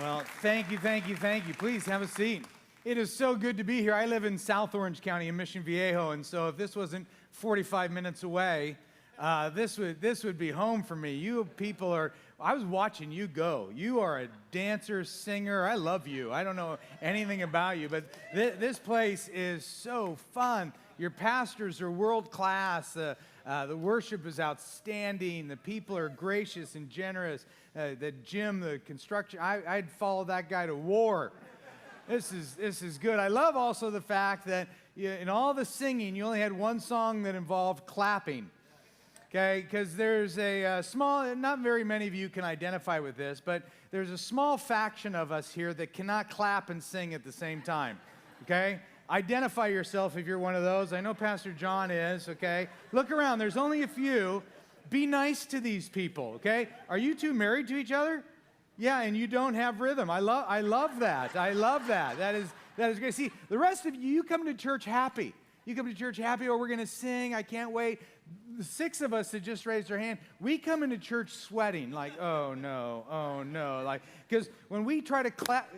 Well, thank you, thank you, thank you. Please have a seat. It is so good to be here. I live in South Orange County in Mission Viejo, and so if this wasn't 45 minutes away, this would be home for me. You people are, I was watching you go. You are a dancer, singer. I love you. I don't know anything about you, but this place is so fun. Your pastors are world class. The worship is outstanding. The people are gracious and generous. The gym, the construction, I'd follow that guy to war. This is good. I love also the fact that in all the singing, you only had one song that involved clapping. Okay, because there's a small, not very many of you can identify with this, but there's a small faction of us here that cannot clap and sing at the same time. Okay? Identify yourself if you're one of those. I know Pastor John is, okay? Look around. There's only a few. Be nice to these people, okay? Are you two married to each other? Yeah, and you don't have rhythm. I love that. I love that. That is great. See, the rest of you come to church happy. You come to church happy, or we're going to sing. I can't wait. The 6 of us that just raised our hand, we come into church sweating, like, oh no, like, because when we try to clap,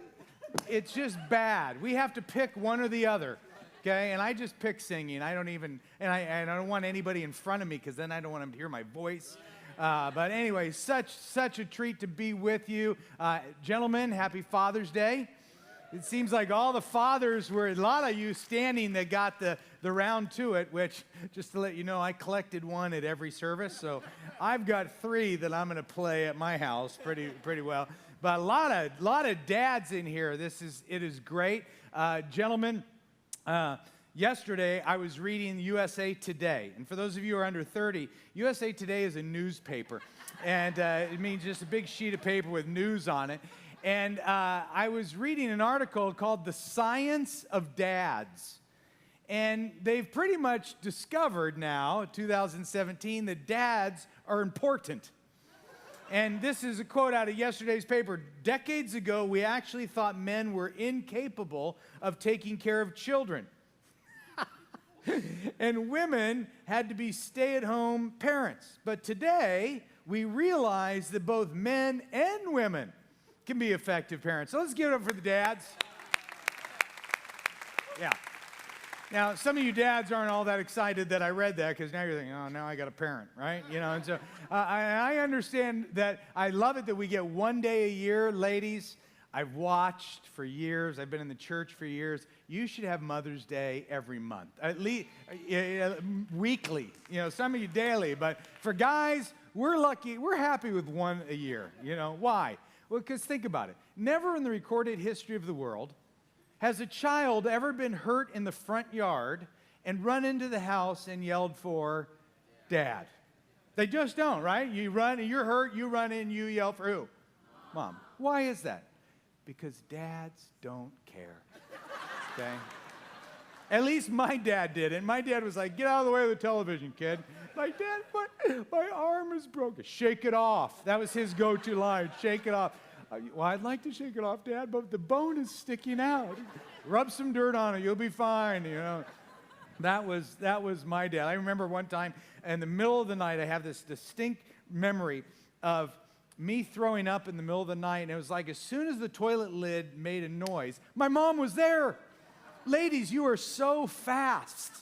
it's just bad. We have to pick one or the other, okay? And I just pick singing. I don't even, and I don't want anybody in front of me because then I don't want them to hear my voice. But anyway, such a treat to be with you. Gentlemen, happy Father's Day. It seems like all the fathers were, a lot of you standing that got the round to it, which, just to let you know, I collected one at every service. So I've got 3 that I'm going to play at my house pretty well. But a lot of dads in here. It is great. Gentlemen, yesterday I was reading USA Today. And for those of you who are under 30, USA Today is a newspaper. And it means just a big sheet of paper with news on it. And I was reading an article called The Science of Dads. And they've pretty much discovered now, 2017, that dads are important. And this is a quote out of yesterday's paper. Decades ago, we actually thought men were incapable of taking care of children. And women had to be stay-at-home parents. But today, we realize that both men and women can be effective parents. So let's give it up for the dads. Yeah. Now, some of you dads aren't all that excited that I read that because now you're thinking, oh, now I got a parent, right? You know, and so I understand that. I love it that we get one day a year. Ladies, I've watched for years. I've been in the church for years. You should have Mother's Day every month, at least weekly. You know, some of you daily. But for guys, we're lucky. We're happy with one a year. You know, why? Well, because think about it. Never in the recorded history of the world has a child ever been hurt in the front yard and run into the house and yelled for Dad. They just don't, right? You run, you're hurt, you run in, you yell for who? Mom. Why is that? Because dads don't care, okay? At least my dad did. And my dad was like, get out of the way of the television, kid. Like, Dad, my arm is broken. Shake it off. That was his go-to line, shake it off. Well, I'd like to shake it off, Dad, but the bone is sticking out. Rub some dirt on it, you'll be fine, you know. That was my dad. I remember one time in the middle of the night, I have this distinct memory of me throwing up in the middle of the night, and it was like as soon as the toilet lid made a noise, my mom was there. Ladies, you are so fast.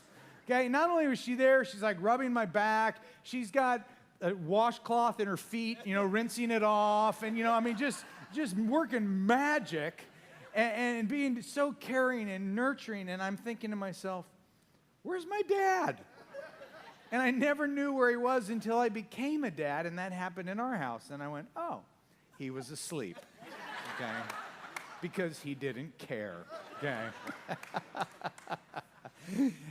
Okay, not only was she there, she's like rubbing my back. She's got a washcloth in her feet, you know, rinsing it off, and, you know, I mean, just working magic and being so caring and nurturing. And I'm thinking to myself, where's my dad? And I never knew where he was until I became a dad, and that happened in our house. And I went, oh, he was asleep, okay, because he didn't care, okay.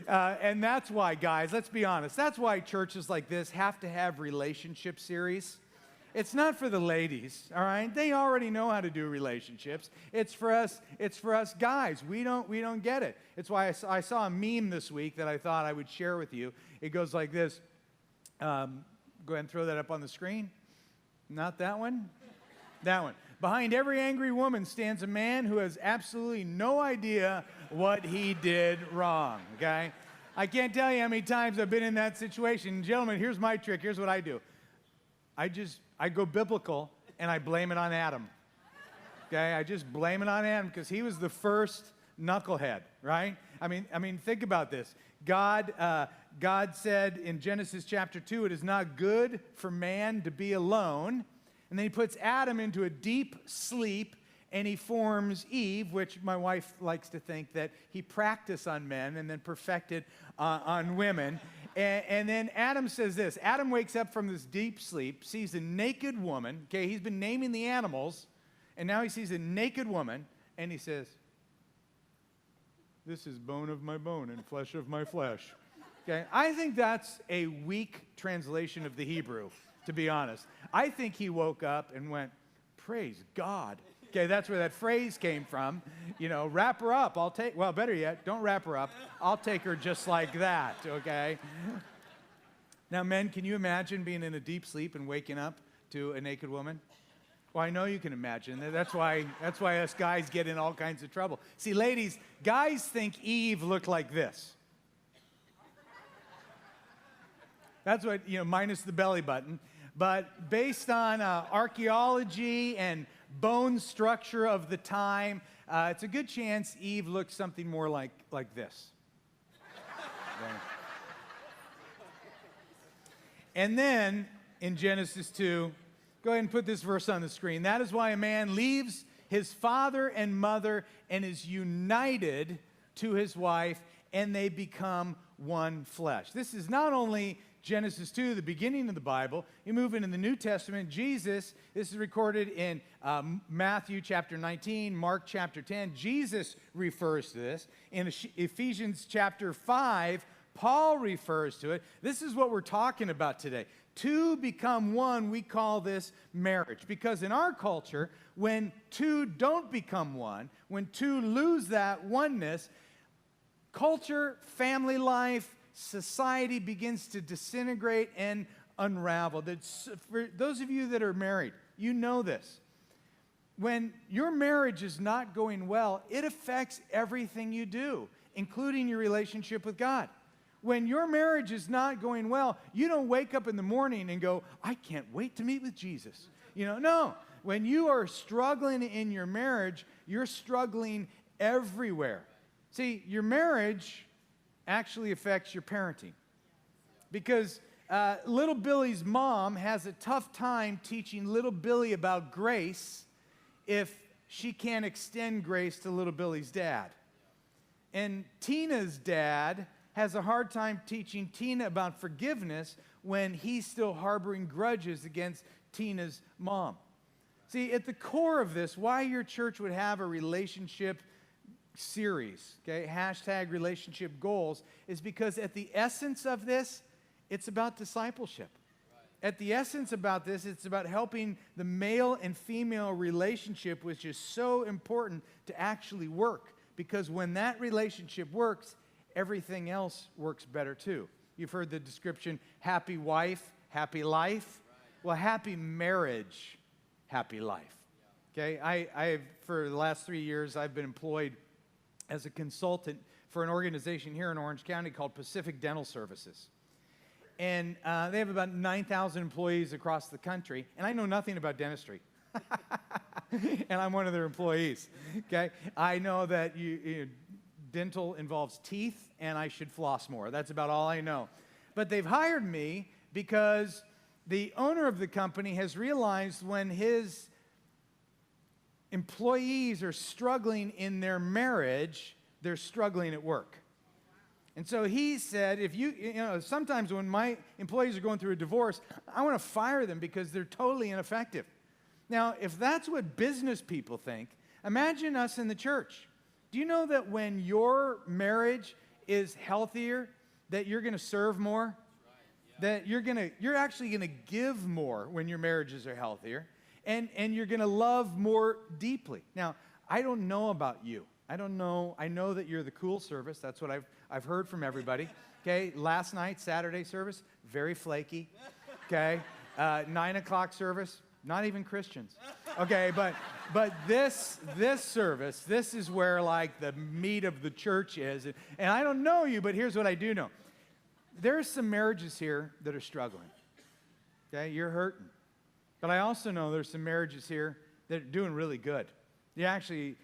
And that's why, guys, let's be honest, that's why churches like this have to have relationship series. It's not for the ladies, all right? They already know how to do relationships. It's for us guys. We don't get it. It's why I saw a meme this week that I thought I would share with you. It goes like this. Go ahead and throw that up on the screen. Not that one? That one. Behind every angry woman stands a man who has absolutely no idea what he did wrong, okay? I can't tell you how many times I've been in that situation. Gentlemen, here's my trick. Here's what I do. I go biblical, and I blame it on Adam. Okay, I just blame it on Adam because he was the first knucklehead, right? I mean, think about this. God said in Genesis chapter 2, it is not good for man to be alone. And then he puts Adam into a deep sleep, and he forms Eve, which my wife likes to think that he practiced on men and then perfected on women. And then Adam says this. Adam wakes up from this deep sleep, sees a naked woman. Okay, he's been naming the animals, and now he sees a naked woman, and he says, "This is bone of my bone and flesh of my flesh." Okay, I think that's a weak translation of the Hebrew, to be honest. I think he woke up and went, "Praise God." Okay, that's where that phrase came from. You know, wrap her up. Well, better yet, don't wrap her up. I'll take her just like that, okay? Now, men, can you imagine being in a deep sleep and waking up to a naked woman? Well, I know you can imagine. That's why us guys get in all kinds of trouble. See, ladies, guys think Eve looked like this. That's what, minus the belly button. But based on archaeology and bone structure of the time, it's a good chance Eve looked something more like this. Okay. And then in Genesis 2, go ahead and put this verse on the screen. That is why a man leaves his father and mother and is united to his wife, and they become one flesh. This is not only Genesis 2, the beginning of the Bible. You move into the New Testament, Jesus, this is recorded in Matthew chapter 19, Mark chapter 10. Jesus refers to this. In Ephesians chapter 5, Paul refers to it. This is what we're talking about today. Two become one, we call this marriage. Because in our culture, when two don't become one, when two lose that oneness, culture, family life, society begins to disintegrate and unravel. For those of you that are married, you know this. When your marriage is not going well, it affects everything you do, including your relationship with God. When your marriage is not going well, you don't wake up in the morning and go, "I can't wait to meet with Jesus." No. When you are struggling in your marriage, you're struggling everywhere. See, your marriage actually affects your parenting. Because little Billy's mom has a tough time teaching little Billy about grace if she can't extend grace to little Billy's dad. And Tina's dad has a hard time teaching Tina about forgiveness when he's still harboring grudges against Tina's mom. See, at the core of this, why your church would have a relationship series, okay, hashtag relationship goals, is because at the essence of this, it's about discipleship. At the essence about this, it's about helping the male and female relationship, which is so important to actually work. Because when that relationship works, everything else works better too. You've heard the description, happy wife, happy life. Well, happy marriage, happy life. Okay, for the last 3 years, I've been employed as a consultant for an organization here in Orange County called Pacific Dental Services. And they have about 9,000 employees across the country, and I know nothing about dentistry. And I'm one of their employees, okay? I know that dental involves teeth, and I should floss more. That's about all I know. But they've hired me because the owner of the company has realized when his employees are struggling in their marriage, they're struggling at work. And so he said, sometimes when my employees are going through a divorce, I want to fire them because they're totally ineffective. Now, if that's what business people think, imagine us in the church. Do you know that when your marriage is healthier, that you're going to serve more? That you're actually going to give more when your marriages are healthier. And you're going to love more deeply. Now, I don't know about you. I don't know. I know that you're the cool service. That's what I've heard from everybody. Okay, last night, Saturday service, very flaky. Okay, 9 o'clock service, not even Christians. Okay, but this service, this is where like the meat of the church is. And I don't know you, but here's what I do know. There's some marriages here that are struggling. Okay, you're hurting. But I also know there's some marriages here that are doing really good.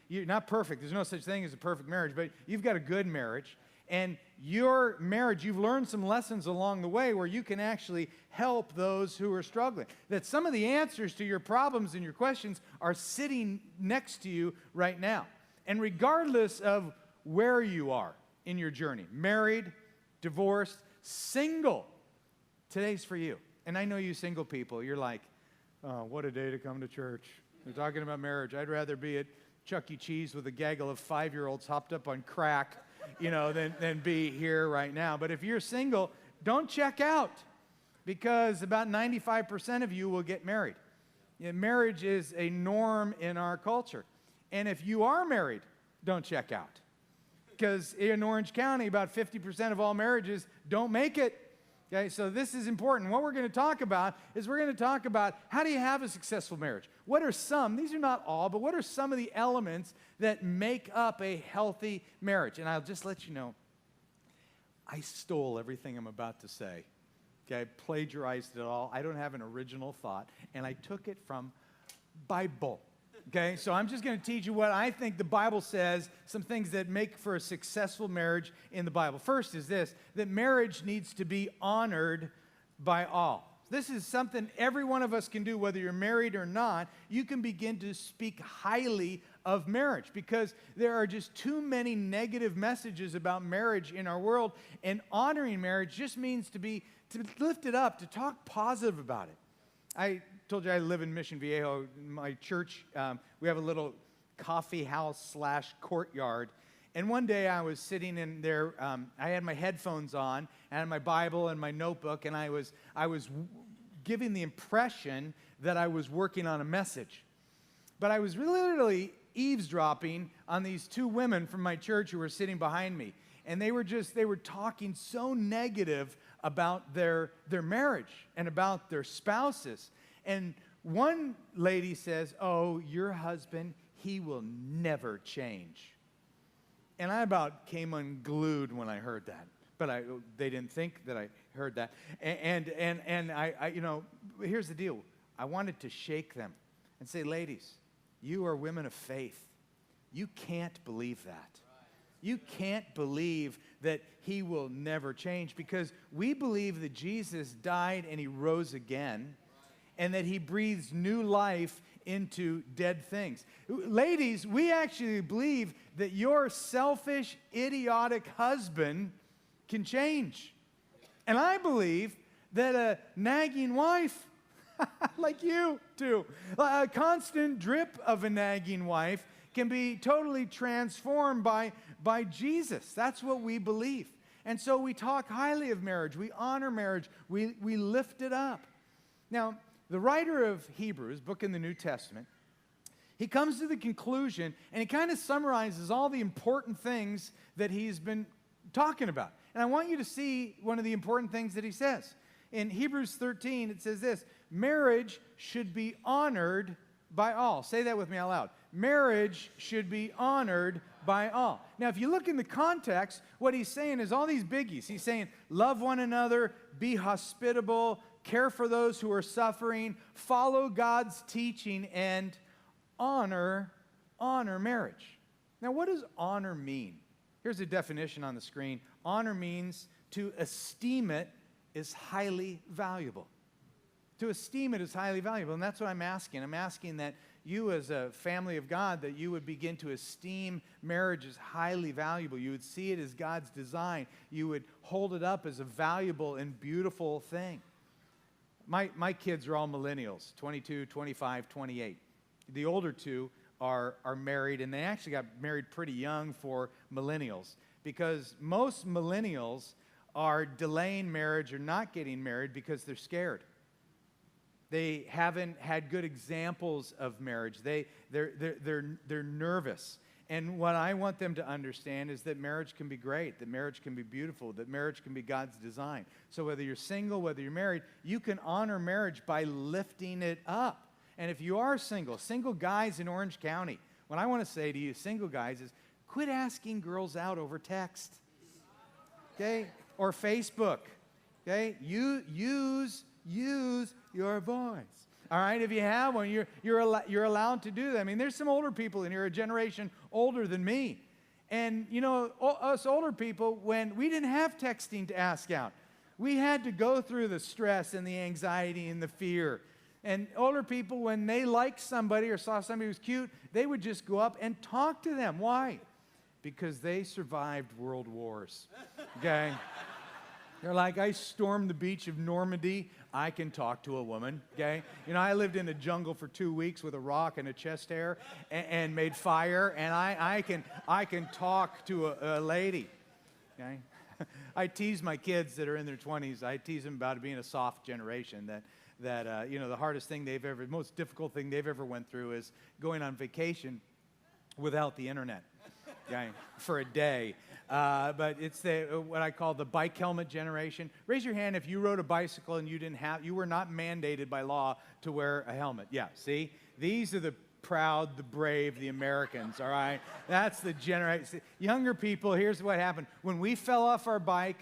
You're not perfect. There's no such thing as a perfect marriage, but you've got a good marriage. And your marriage, you've learned some lessons along the way where you can actually help those who are struggling. That some of the answers to your problems and your questions are sitting next to you right now. And regardless of where you are in your journey, married, divorced, single, today's for you. And I know you single people, you're like, oh, what a day to come to church. They're talking about marriage. I'd rather be at Chuck E. Cheese with a gaggle of 5-year-olds hopped up on crack, than be here right now. But if you're single, don't check out, because about 95% of you will get married. Marriage is a norm in our culture. And if you are married, don't check out. Because in Orange County, about 50% of all marriages don't make it. Okay, so this is important. What we're going to talk about is we're going to talk about how do you have a successful marriage? What are some, these are not all, but what are some of the elements that make up a healthy marriage? And I'll just let you know, I stole everything I'm about to say. Okay, I plagiarized it all. I don't have an original thought, and I took it from Bible. Okay, so I'm just going to teach you what I think the Bible says, some things that make for a successful marriage in the Bible. First is this, that marriage needs to be honored by all. This is something every one of us can do, whether you're married or not. You can begin to speak highly of marriage, because there are just too many negative messages about marriage in our world, and honoring marriage just means to lift it up, to talk positive about it. I told you I live in Mission Viejo. My church, we have a little coffee house / courtyard. And one day I was sitting in there. I had my headphones on, and I had my Bible and my notebook, and I was giving the impression that I was working on a message. But I was literally eavesdropping on these two women from my church who were sitting behind me. And they were talking so negative about their marriage and about their spouses. And one lady says, oh, your husband, he will never change. And I about came unglued when I heard that. But they didn't think that I heard that. And I here's the deal. I wanted to shake them and say, ladies, you are women of faith. You can't believe that. You can't believe that he will never change, because we believe that Jesus died and he rose again, and that he breathes new life into dead things. Ladies, we actually believe that your selfish, idiotic husband can change. And I believe that a nagging wife, like you do, a constant drip of a nagging wife, can be totally transformed by Jesus. That's what we believe. And so we talk highly of marriage. We honor marriage. We lift it up. Now, the writer of Hebrews, book in the New Testament, he comes to the conclusion, and he kind of summarizes all the important things that he's been talking about. And I want you to see one of the important things that he says. In Hebrews 13, it says this, marriage should be honored by all. Say that with me out loud. Marriage should be honored by all. Now, if you look in the context, what he's saying is all these biggies. He's saying, love one another, be hospitable, care for those who are suffering, follow God's teaching, and honor marriage. Now, what does honor mean? Here's a definition on the screen. Honor means to esteem it is highly valuable. To esteem it is highly valuable, and that's what I'm asking. I'm asking that you as a family of God, that you would begin to esteem marriage as highly valuable. You would see it as God's design. You would hold it up as a valuable and beautiful thing. My kids are all millennials, 22, 25, 28. The older two are married, and they actually got married pretty young for millennials, because most millennials are delaying marriage or not getting married because they're scared. They haven't had good examples of marriage. They're nervous. And what I want them to understand is that marriage can be great, that marriage can be beautiful, that marriage can be God's design. So whether you're single, whether you're married, you can honor marriage by lifting it up. And if you are single guys in Orange County, what I want to say to you, single guys, is quit asking girls out over text, okay, or Facebook, okay? You use your voice. All right, if you have one, you're allowed to do that. I mean, there's some older people in here, a generation older than me. And, you know, us older people, when we didn't have texting to ask out, we had to go through the stress and the anxiety and the fear. And older people, when they liked somebody or saw somebody who was cute, they would just go up and talk to them. Why? Because they survived world wars, okay? They're like, I stormed the beach of Normandy. I can talk to a woman, okay? You know, I lived in a jungle for 2 weeks with a rock and a chest hair and made fire, and I can talk to a lady, okay? I tease my kids that are in their 20s. I tease them about it being a soft generation, that you know, the hardest thing most difficult thing they've ever went through is going on vacation without the internet, okay, for a day. But it's what I call the bike helmet generation. Raise your hand if you rode a bicycle and you were not mandated by law to wear a helmet. Yeah, see? These are the proud, the brave, the Americans, all right? That's the generation. Younger people, here's what happened. When we fell off our bike,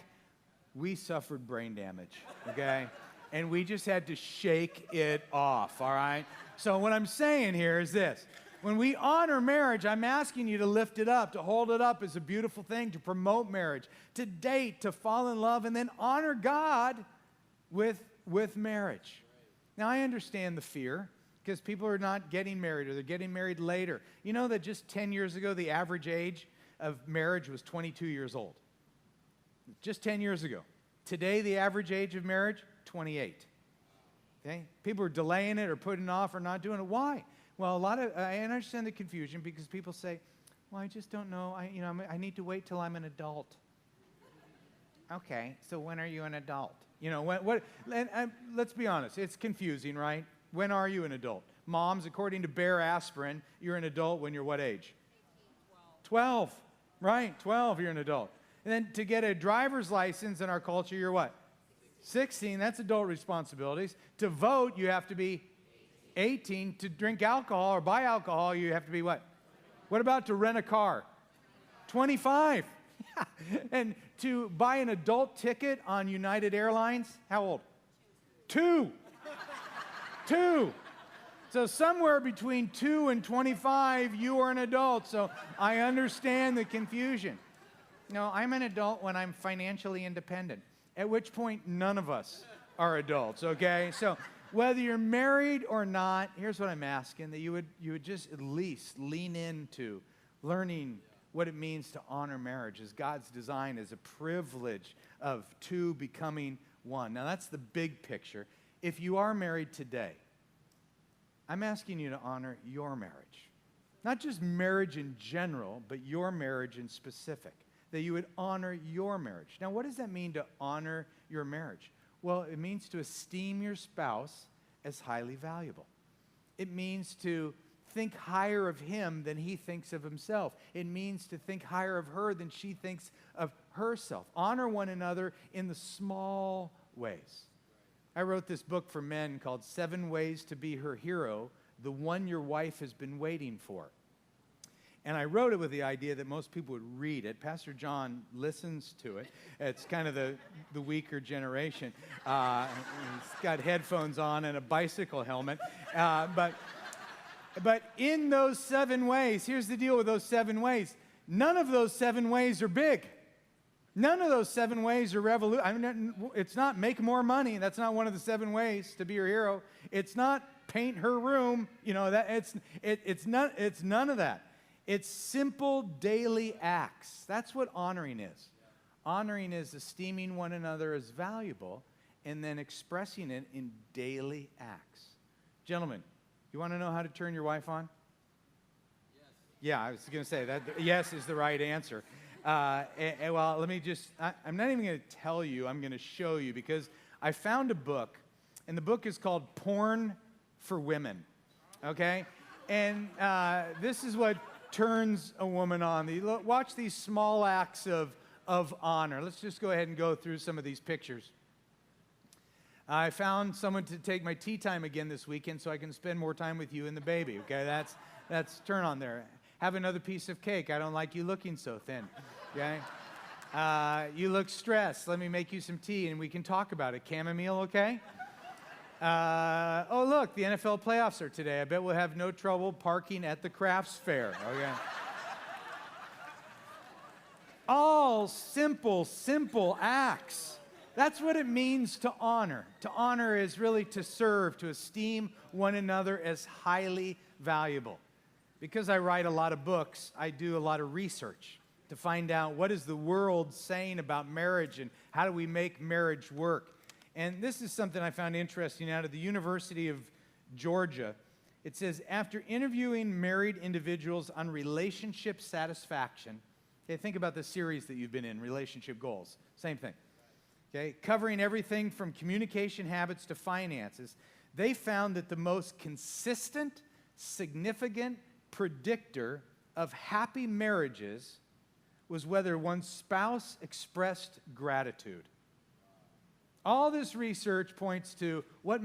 we suffered brain damage, okay? And we just had to shake it off, all right? So what I'm saying here is this. When we honor marriage, I'm asking you to lift it up, to hold it up as a beautiful thing, to promote marriage, to date, to fall in love, and then honor God with marriage. Now, I understand the fear, because people are not getting married or they're getting married later. You know that just 10 years ago, the average age of marriage was 22 years old. Just 10 years ago. Today, the average age of marriage, 28. Okay? People are delaying it or putting it off or not doing it. Why? Well, I understand the confusion because people say, well, I just don't know. I need to wait till I'm an adult. Okay, so when are you an adult? You know, let's be honest. It's confusing, right? When are you an adult? Moms, according to Bear Aspirin, you're an adult when you're what age? 12. Right, 12, you're an adult. And then to get a driver's license in our culture, you're what? 16, that's adult responsibilities. To vote, you have to be 18. To drink alcohol or buy alcohol, you have to be what? What about to rent a car? 25. And to buy an adult ticket on United Airlines, how old? 2. 2. So somewhere between 2 and 25, you are an adult. So I understand the confusion. No, I'm an adult when I'm financially independent, at which point none of us are adults, okay? So whether you're married or not, here's what I'm asking, that you would just at least lean into learning what it means to honor marriage as God's design as a privilege of two becoming one. Now that's the big picture. If you are married today, I'm asking you to honor your marriage. Not just marriage in general, but your marriage in specific. That you would honor your marriage. Now, what does that mean to honor your marriage? Well, it means to esteem your spouse as highly valuable. It means to think higher of him than he thinks of himself. It means to think higher of her than she thinks of herself. Honor one another in the small ways. I wrote this book for men called 7 Ways to Be Her Hero, the one your wife has been waiting for. And I wrote it with the idea that most people would read it. Pastor John listens to it. It's kind of the weaker generation. He's got headphones on and a bicycle helmet. But in those 7 ways, here's the deal with those 7 ways. None of those 7 ways are big. None of those 7 ways are revolutionary. It's not make more money. That's not one of the 7 ways to be your hero. It's not paint her room. You know, it's none of that. It's simple daily acts. That's what honoring is. Honoring is esteeming one another as valuable and then expressing it in daily acts. Gentlemen, you want to know how to turn your wife on? Yes. Yeah, I was going to say that yes is the right answer. Well, let me just, I'm not even going to tell you, I'm going to show you because I found a book, and the book is called Porn for Women, okay? And this is what turns a woman on. Watch these small acts of honor. Let's just go ahead and go through some of these pictures. I found someone to take my tea time again this weekend so I can spend more time with you and the baby, okay? That's turn on there. Have another piece of cake. I don't like you looking so thin, okay? You look stressed. Let me make you some tea and we can talk about it. Chamomile, okay? Oh, look, the NFL playoffs are today. I bet we'll have no trouble parking at the crafts fair. Okay. All simple acts. That's what it means to honor. To honor is really to serve, to esteem one another as highly valuable. Because I write a lot of books, I do a lot of research to find out what is the world saying about marriage and how do we make marriage work. And this is something I found interesting out of the University of Georgia. It says, after interviewing married individuals on relationship satisfaction, okay, think about the series that you've been in, Relationship Goals, same thing, okay, covering everything from communication habits to finances, they found that the most consistent, significant predictor of happy marriages was whether one's spouse expressed gratitude. All this research points to what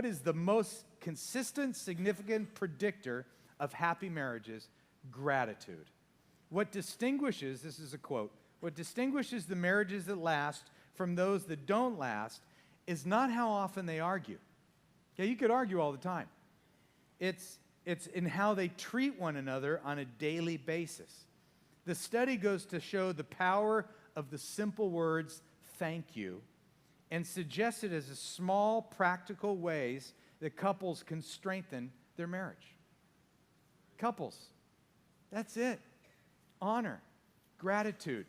is the most consistent, significant predictor of happy marriages? Gratitude. What distinguishes, this is a quote, what distinguishes the marriages that last from those that don't last is not how often they argue. Okay, you could argue all the time. It's in how they treat one another on a daily basis. The study goes to show the power of the simple words, thank you, and suggests it as a small, practical ways that couples can strengthen their marriage. Couples, that's it. Honor, gratitude,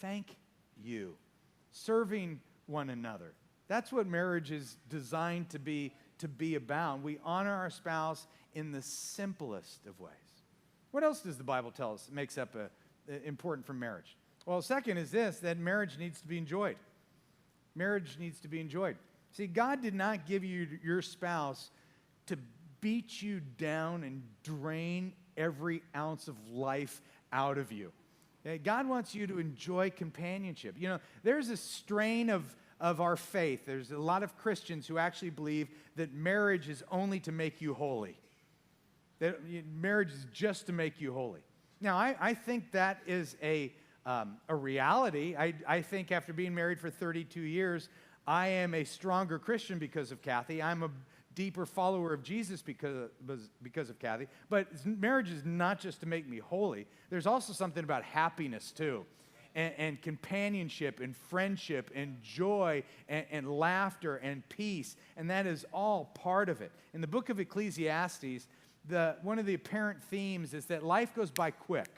thank you, serving one another. That's what marriage is designed to be about. We honor our spouse in the simplest of ways. What else does the Bible tell us makes up important for marriage? Well, second is this, that marriage needs to be enjoyed. Marriage needs to be enjoyed. See, God did not give you your spouse to beat you down and drain every ounce of life out of you. Okay? God wants you to enjoy companionship. You know, there's a strain of our faith. There's a lot of Christians who actually believe that marriage is only to make you holy. That marriage is just to make you holy. Now, I think that is a reality. I think after being married for 32 years, I am a stronger Christian because of Kathy. I'm a deeper follower of Jesus because of Kathy. But marriage is not just to make me holy. There's also something about happiness, too, and companionship and friendship and joy and laughter and peace. And that is all part of it. In the book of Ecclesiastes, one of the apparent themes is that life goes by quick.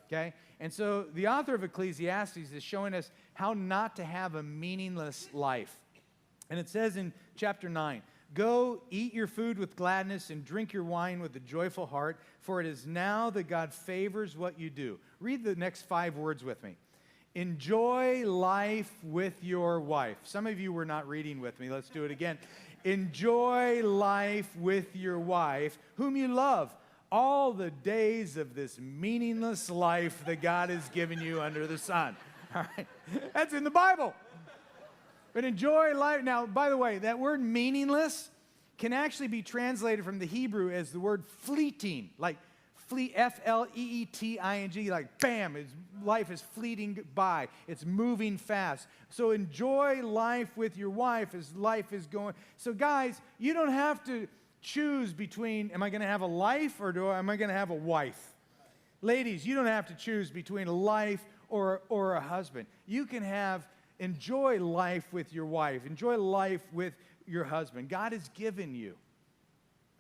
Okay? And so the author of Ecclesiastes is showing us how not to have a meaningless life. And it says in chapter 9, go eat your food with gladness and drink your wine with a joyful heart, for it is now that God favors what you do. Read the next 5 words with me. Enjoy life with your wife. Some of you were not reading with me. Let's do it again. Enjoy life with your wife, whom you love, all the days of this meaningless life that God has given you under the sun. All right? That's in the Bible. But enjoy life. Now, by the way, that word meaningless can actually be translated from the Hebrew as the word fleeting, like F-L-E-E-T-I-N-G, like bam, life is fleeting by. It's moving fast. So enjoy life with your wife as life is going. So guys, you don't have to choose between, am I going to have a life or am I going to have a wife? Ladies, you don't have to choose between a life or a husband. You can enjoy life with your wife. Enjoy life with your husband. God has given you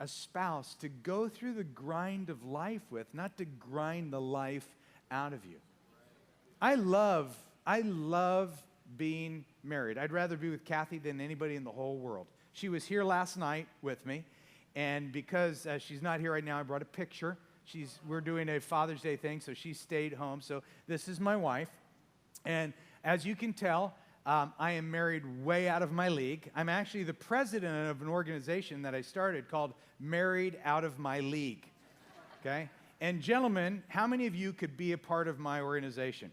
a spouse to go through the grind of life with, not to grind the life out of you. I love being married. I'd rather be with Kathy than anybody in the whole world. She was here last night with me, and because she's not here right now, I brought a picture. We're doing a Father's Day thing, so she stayed home. So this is my wife, and as you can tell, I am married way out of my league. I'm actually the president of an organization that I started called Married Out of My League, okay? And gentlemen, how many of you could be a part of my organization?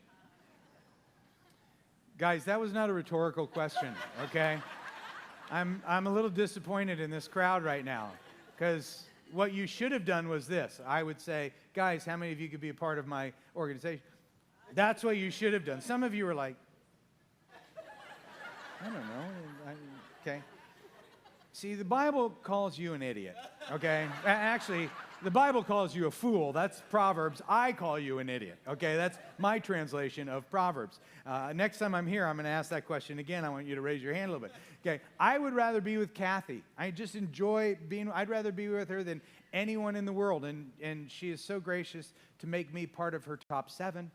Guys, that was not a rhetorical question, okay? I'm a little disappointed in this crowd right now, because what you should have done was this. I would say, guys, how many of you could be a part of my organization? That's what you should have done. Some of you were like, I don't know. Okay. See, the Bible calls you an idiot, okay? Actually, the Bible calls you a fool. That's Proverbs. I call you an idiot, okay? That's my translation of Proverbs. Next time I'm here, I'm going to ask that question again. I want you to raise your hand a little bit. Okay, I would rather be with Kathy. I just enjoy being, I'd rather be with her than anyone in the world. And she is so gracious to make me part of her top 7.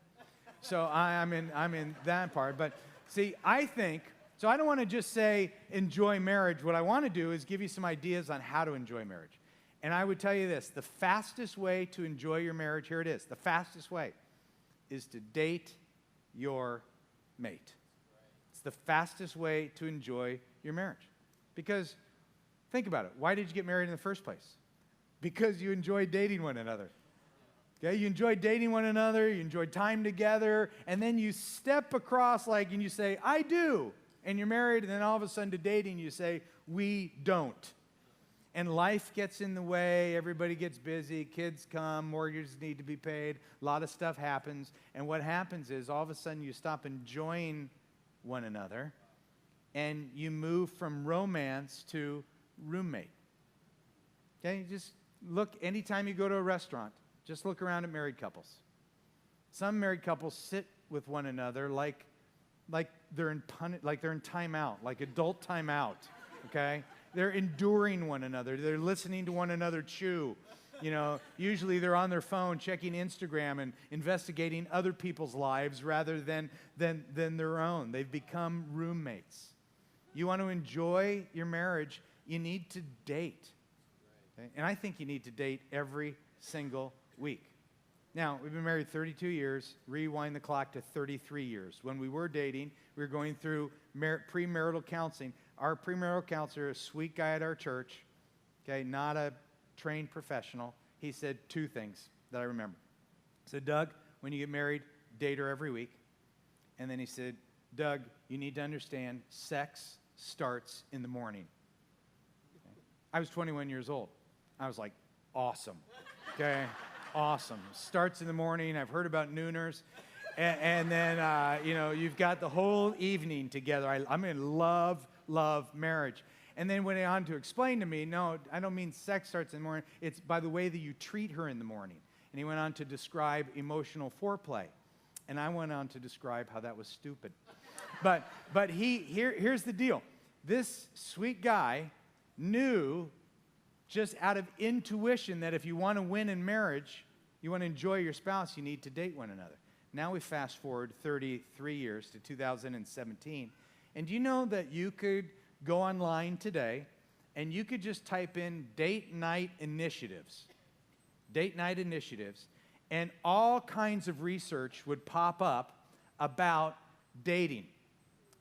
So I'm in that part. But see, I think, so I don't want to just say enjoy marriage. What I want to do is give you some ideas on how to enjoy marriage. And I would tell you this, the fastest way to enjoy your marriage, here it is, the fastest way is to date your mate. It's the fastest way to enjoy your marriage. Because, think about it, why did you get married in the first place? Because you enjoyed dating one another. Okay, you enjoyed dating one another, you enjoyed time together, and then you step across and you say, I do, and you're married, and then all of a sudden to dating you say, we don't. And life gets in the way, everybody gets busy, kids come, mortgages need to be paid, a lot of stuff happens. And what happens is all of a sudden you stop enjoying one another and you move from romance to roommate. Okay, just look, anytime you go to a restaurant, just look around at married couples. Some married couples sit with one another like they're in timeout, like adult timeout, okay? They're enduring one another. They're listening to one another chew. You know, usually they're on their phone checking Instagram and investigating other people's lives rather than their own. They've become roommates. You want to enjoy your marriage, you need to date. Okay? And I think you need to date every single week. Now, we've been married 32 years. Rewind the clock to 33 years. When we were dating, we were going through premarital counseling. Our premarital counselor, a sweet guy at our church, okay, not a trained professional, he said 2 things that I remember. He said, Doug, when you get married, date her every week. And then he said, Doug, you need to understand sex starts in the morning. Okay. I was 21 years old. I was like, awesome. Okay, awesome. Starts in the morning. I've heard about nooners. And then, you've got the whole evening together. I'm in love marriage. And then went on to explain to me, no, I don't mean sex starts in the morning. It's by the way that you treat her in the morning. And he went on to describe emotional foreplay. And I went on to describe how that was stupid. But here's the deal. This sweet guy knew just out of intuition that if you want to win in marriage, you want to enjoy your spouse, you need to date one another. Now we fast forward 33 years to 2017. And do you know that you could go online today and you could just type in date night initiatives, and all kinds of research would pop up about dating.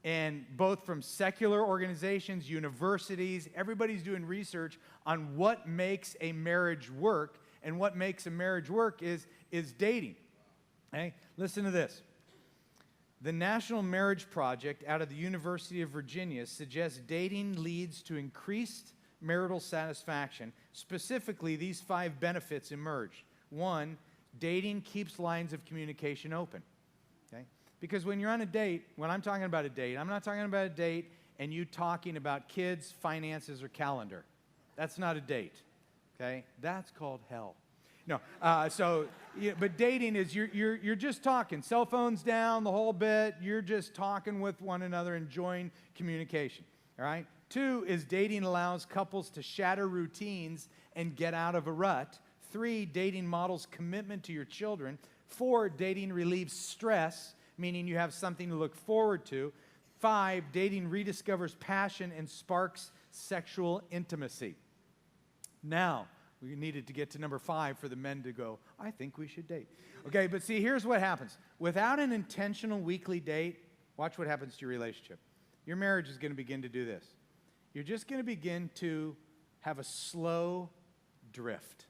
And both from secular organizations, universities, everybody's doing research on what makes a marriage work. And what makes a marriage work is dating. Okay? Listen to this. The National Marriage Project out of the University of Virginia suggests dating leads to increased marital satisfaction. Specifically, these 5 benefits emerge. 1, dating keeps lines of communication open. Okay? Because when you're on a date, when I'm talking about a date, I'm not talking about a date and you talking about kids, finances, or calendar. That's not a date. Okay? That's called hell. No, but dating is you're just talking. Cell phones down, the whole bit. You're just talking with one another, enjoying communication. All right? 2 is dating allows couples to shatter routines and get out of a rut. 3, dating models commitment to your children. 4, dating relieves stress, meaning you have something to look forward to. 5, dating rediscovers passion and sparks sexual intimacy. Now, we needed to get to number 5 for the men to go, I think we should date. Okay, but see, here's what happens. Without an intentional weekly date, watch what happens to your relationship. Your marriage is going to begin to do this. You're just going to begin to have a slow drift.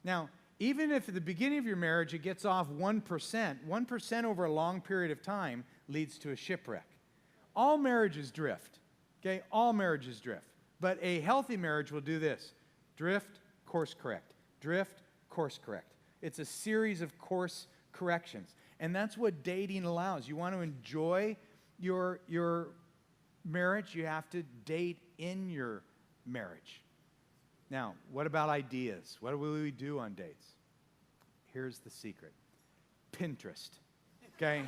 Now, even if at the beginning of your marriage it gets off 1% over a long period of time leads to a shipwreck. All marriages drift. Okay, all marriages drift. But a healthy marriage will do this. Drift, course correct. Drift, course correct. It's a series of course corrections. And that's what dating allows. You want to enjoy your marriage, you have to date in your marriage. Now, what about ideas? What will we do on dates? Here's the secret. Pinterest, okay?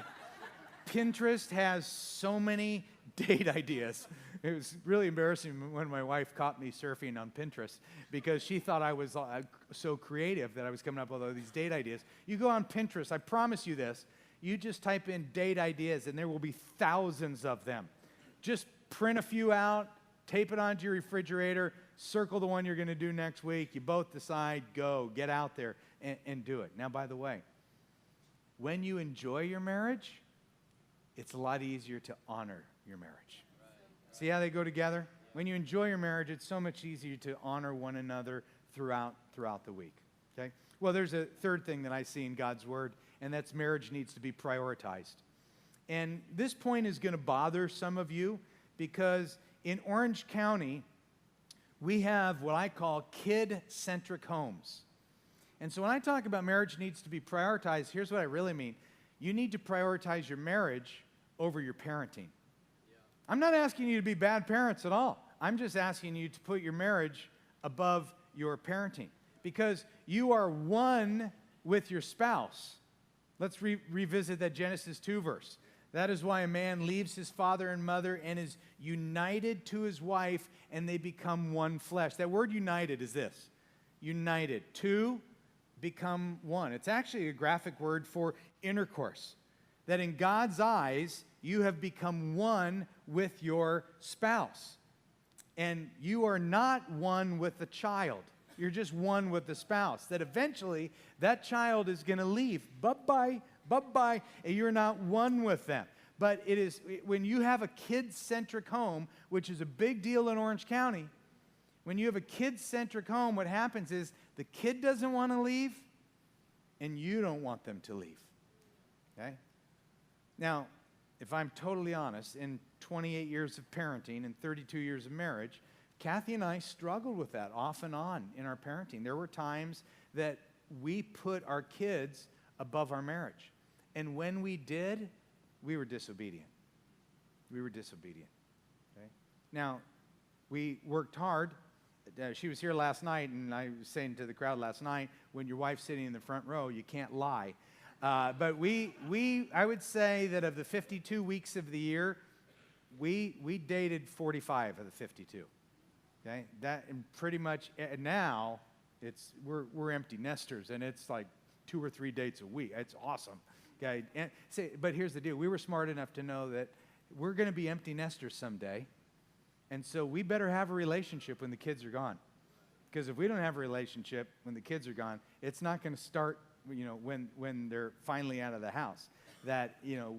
Pinterest has so many date ideas. It was really embarrassing when my wife caught me surfing on Pinterest because she thought I was so creative that I was coming up with all these date ideas. You go on Pinterest, I promise you this, you just type in date ideas and there will be thousands of them. Just print a few out, tape it onto your refrigerator, circle the one you're going to do next week. You both decide, go, get out there and do it. Now, by the way, when you enjoy your marriage, it's a lot easier to honor your marriage. See how they go together? When you enjoy your marriage, it's so much easier to honor one another throughout the week. Okay? Well, there's a third thing that I see in God's Word, and that's marriage needs to be prioritized. And this point is going to bother some of you because in Orange County, we have what I call kid-centric homes. And so when I talk about marriage needs to be prioritized, here's what I really mean. You need to prioritize your marriage over your parenting. I'm not asking you to be bad parents at all. I'm just asking you to put your marriage above your parenting because you are one with your spouse. Let's revisit that Genesis 2 verse. That is why a man leaves his father and mother and is united to his wife, and they become one flesh. That word united is this. United. Two become one. It's actually a graphic word for intercourse. That in God's eyes, you have become one with your spouse. And you are not one with the child. You're just one with the spouse. That eventually, that child is going to leave. Bye-bye, bye-bye. And you're not one with them. But it is, when you have a kid-centric home, which is a big deal in Orange County, when you have a kid-centric home, what happens is the kid doesn't want to leave, and you don't want them to leave. Okay? Now, if I'm totally honest, in 28 years of parenting and 32 years of marriage, Kathy and I struggled with that off and on in our parenting. There were times that we put our kids above our marriage. And when we did, we were disobedient. We were disobedient. Okay? Now, we worked hard. She was here last night, and I was saying to the crowd last night, when your wife's sitting in the front row, you can't lie. But I would say that of the 52 weeks of the year, we dated 45 of the 52. Okay, that and pretty much now we're empty nesters, and it's like 2 or 3 dates a week. It's awesome. Okay, but here's the deal: we were smart enough to know that we're going to be empty nesters someday, and so we better have a relationship when the kids are gone. Because if we don't have a relationship when the kids are gone, it's not going to start. When they're finally out of the house, that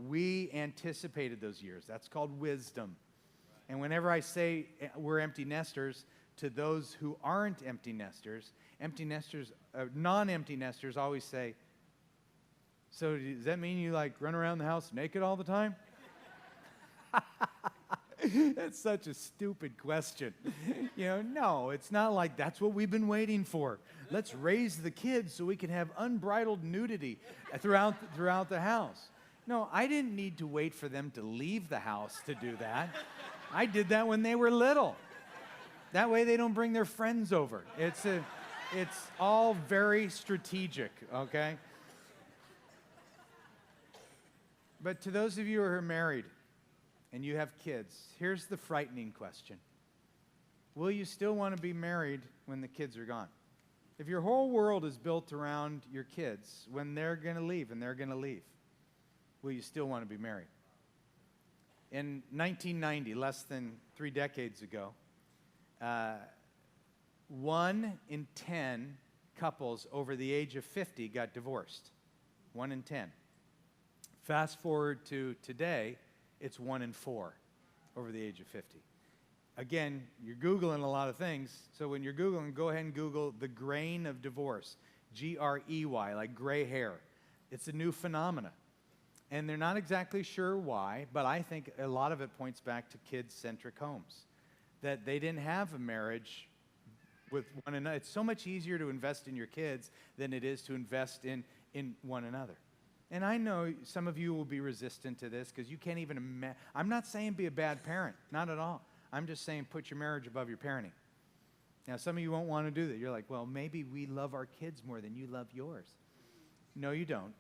we anticipated those years. That's called wisdom. And whenever I say we're empty nesters to those who aren't empty nesters, non-empty nesters always say, so does that mean you run around the house naked all the time? That's such a stupid question. No, it's not like that's what we've been waiting for. Let's raise the kids so we can have unbridled nudity throughout the house. No, I didn't need to wait for them to leave the house to do that. I did that when they were little. That way they don't bring their friends over. It's all very strategic, okay? But to those of you who are married and you have kids, here's the frightening question. Will you still want to be married when the kids are gone? If your whole world is built around your kids, when they're going to leave, and they're going to leave, will you still want to be married? In 1990, less than 3 decades ago, 1 in 10 couples over the age of 50 got divorced. 1 in 10. Fast forward to today, it's 1 in 4 over the age of 50. Again, you're Googling a lot of things, so when you're Googling, go ahead and Google the grain of divorce, G-R-E-Y, like gray hair. It's a new phenomena. And they're not exactly sure why, but I think a lot of it points back to kid-centric homes, that they didn't have a marriage with one another. It's so much easier to invest in your kids than it is to invest in one another. And I know some of you will be resistant to this because you can't even imagine. I'm not saying be a bad parent, not at all. I'm just saying put your marriage above your parenting. Now, some of you won't want to do that. You're like, well, maybe we love our kids more than you love yours. No, you don't.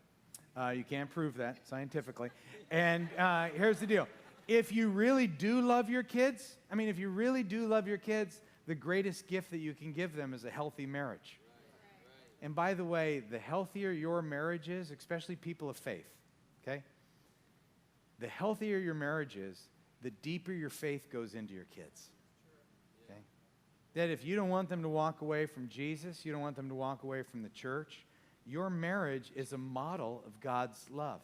You can't prove that scientifically. And here's the deal. If you really do love your kids, if you really do love your kids, the greatest gift that you can give them is a healthy marriage. And by the way, the healthier your marriage is, especially people of faith, okay? The healthier your marriage is, the deeper your faith goes into your kids. Okay? That if you don't want them to walk away from Jesus, you don't want them to walk away from the church, your marriage is a model of God's love.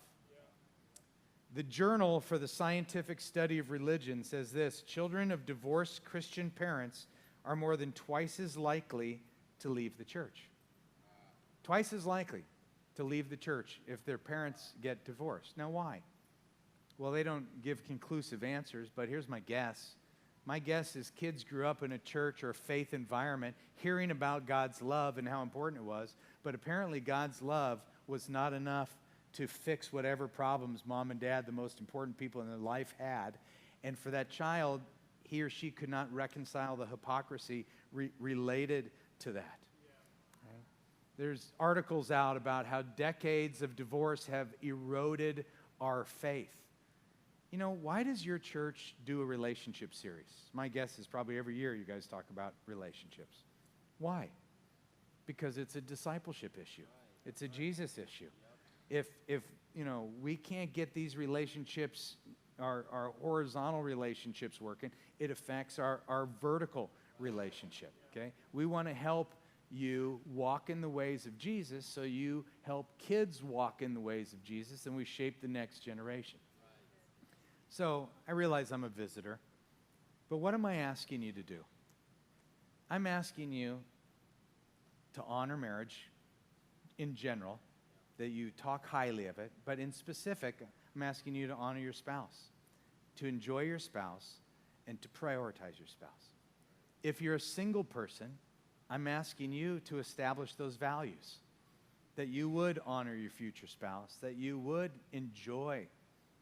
The Journal for the Scientific Study of Religion says this: children of divorced Christian parents are more than twice as likely to leave the church. Twice as likely to leave the church if their parents get divorced. Now, why? Well, they don't give conclusive answers, but here's my guess. My guess is kids grew up in a church or a faith environment hearing about God's love and how important it was, but apparently God's love was not enough to fix whatever problems mom and dad, the most important people in their life, had. And for that child, he or she could not reconcile the hypocrisy related to that. There's articles out about how decades of divorce have eroded our faith. Why does your church do a relationship series? My guess is probably every year you guys talk about relationships. Why? Because it's a discipleship issue. It's a Jesus issue. If we can't get these relationships, our horizontal relationships working, it affects our vertical relationship, okay? We want to help you walk in the ways of Jesus, so you help kids walk in the ways of Jesus, and we shape the next generation. So I realize I'm a visitor, but what am I asking you to do? I'm asking you to honor marriage in general, that you talk highly of it, but in specific, I'm asking you to honor your spouse, to enjoy your spouse, and to prioritize your spouse. If you're a single person, I'm asking you to establish those values, that you would honor your future spouse, that you would enjoy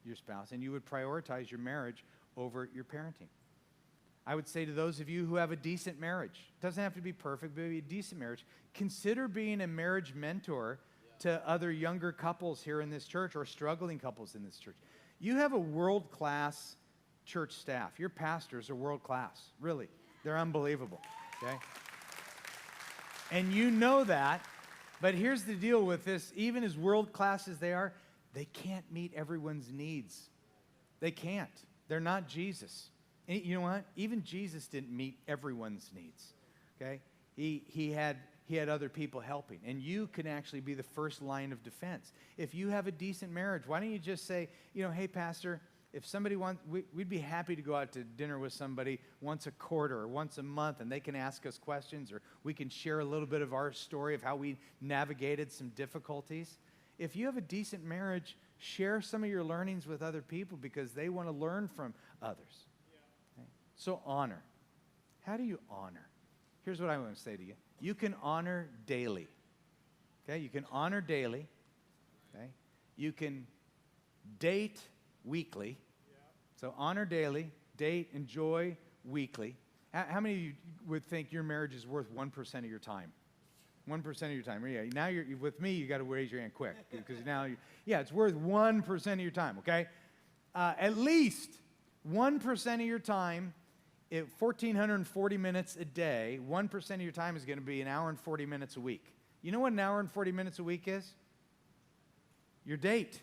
your spouse, and you would prioritize your marriage over your parenting. I would say to those of you who have a decent marriage, it doesn't have to be perfect, but a decent marriage, consider being a marriage mentor to other younger couples here in this church or struggling couples in this church. You have a world-class church staff. Your pastors are world-class, really. They're unbelievable, okay? And you know that, but here's the deal with this. Even as world-class as they are, they can't meet everyone's needs. They can't. They're not Jesus. And you know what? Even Jesus didn't meet everyone's needs, okay? He had other people helping, and you can actually be the first line of defense. If you have a decent marriage, why don't you just say, hey, pastor, if somebody wants, we'd be happy to go out to dinner with somebody once a quarter or once a month, and they can ask us questions, or we can share a little bit of our story of how we navigated some difficulties. If you have a decent marriage, share some of your learnings with other people because they want to learn from others. Okay? So honor. How do you honor? Here's what I want to say to you. You can honor daily. Okay? You can honor daily. Okay? You can date weekly. So honor daily, date, enjoy weekly. How many of you would think your marriage is worth 1% of your time? 1% of your time. Yeah. Now you're with me. You got to raise your hand quick because now, it's worth 1% of your time. Okay, at least 1% of your time. 1,440 minutes a day. 1% of your time is going to be an hour and 40 minutes a week. You know what an hour and 40 minutes a week is? Your date.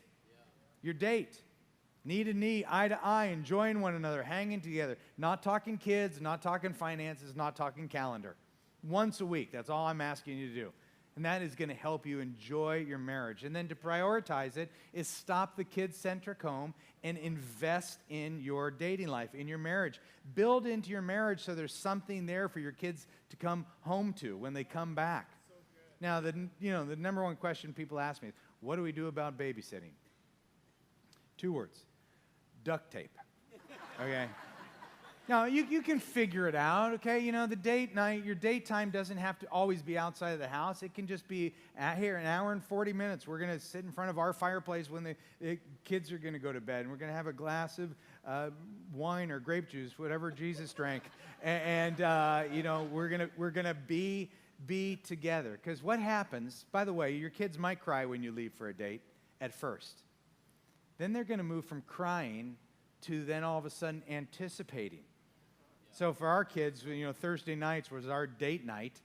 Your date. Knee to knee, eye to eye, enjoying one another, hanging together. Not talking kids, not talking finances, not talking calendar. Once a week, that's all I'm asking you to do. And that is going to help you enjoy your marriage. And then to prioritize it is stop the kid-centric home and invest in your dating life, in your marriage. Build into your marriage so there's something there for your kids to come home to when they come back. So now, the number one question people ask me is, what do we do about babysitting? 2 words. Duct tape. Okay? Now, you can figure it out, okay? The date night, your date time doesn't have to always be outside of the house. It can just be here, an hour and 40 minutes. We're going to sit in front of our fireplace when the kids are going to go to bed, and we're going to have a glass of wine or grape juice, whatever Jesus drank, and you know, we're gonna be together. Because what happens? By the way, your kids might cry when you leave for a date at first. Then they're going to move from crying to then all of a sudden anticipating. So for our kids, you know, Thursday nights was our date night.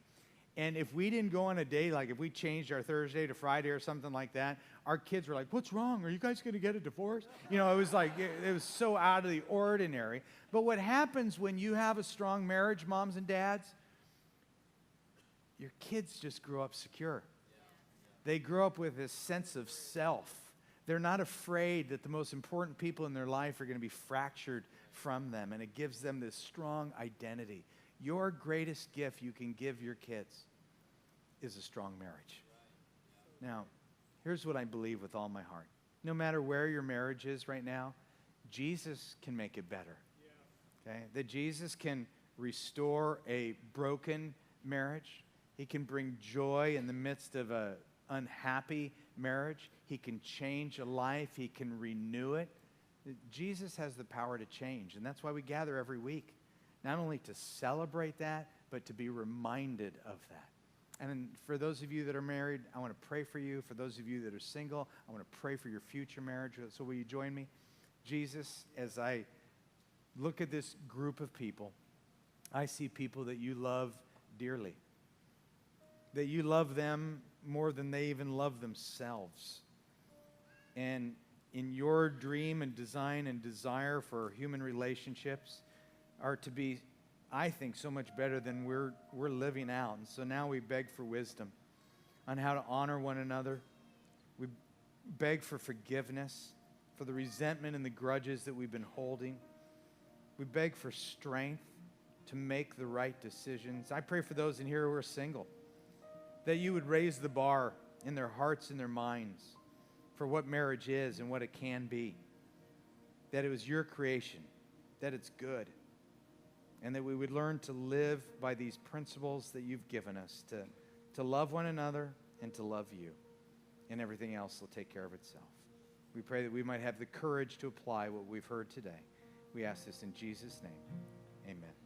And if we didn't go on a date, like if we changed our Thursday to Friday or something like that, our kids were like, "What's wrong? Are you guys going to get a divorce?" You know, it was like, it was so out of the ordinary. But what happens when you have a strong marriage, moms and dads? Your kids just grow up secure. They grow up with this sense of self. They're not afraid that the most important people in their life are going to be fractured from them, and it gives them this strong identity. Your greatest gift you can give your kids is a strong marriage. Now, here's what I believe with all my heart. No matter where your marriage is right now, Jesus can make it better. Okay? That Jesus can restore a broken marriage. He can bring joy in the midst of an unhappy marriage. He can change a life. He can renew it. Jesus has the power to change, and that's why we gather every week, not only to celebrate that, but to be reminded of that. And for those of you that are married, I want to pray for you. For those of you that are single, I want to pray for your future marriage. So will you join me? Jesus, as I look at this group of people, I see people that you love dearly, that you love them more than they even love themselves. And in your dream and design and desire for human relationships are to be, I think, so much better than we're living out. And so now we beg for wisdom on how to honor one another. We beg for forgiveness for the resentment and the grudges that we've been holding. We beg for strength to make the right decisions. I pray for those in here who are single, that you would raise the bar in their hearts and their minds for what marriage is and what it can be. That it was your creation, that it's good, and that we would learn to live by these principles that you've given us, to love one another and to love you, and everything else will take care of itself. We pray that we might have the courage to apply what we've heard today. We ask this in Jesus' name. Amen.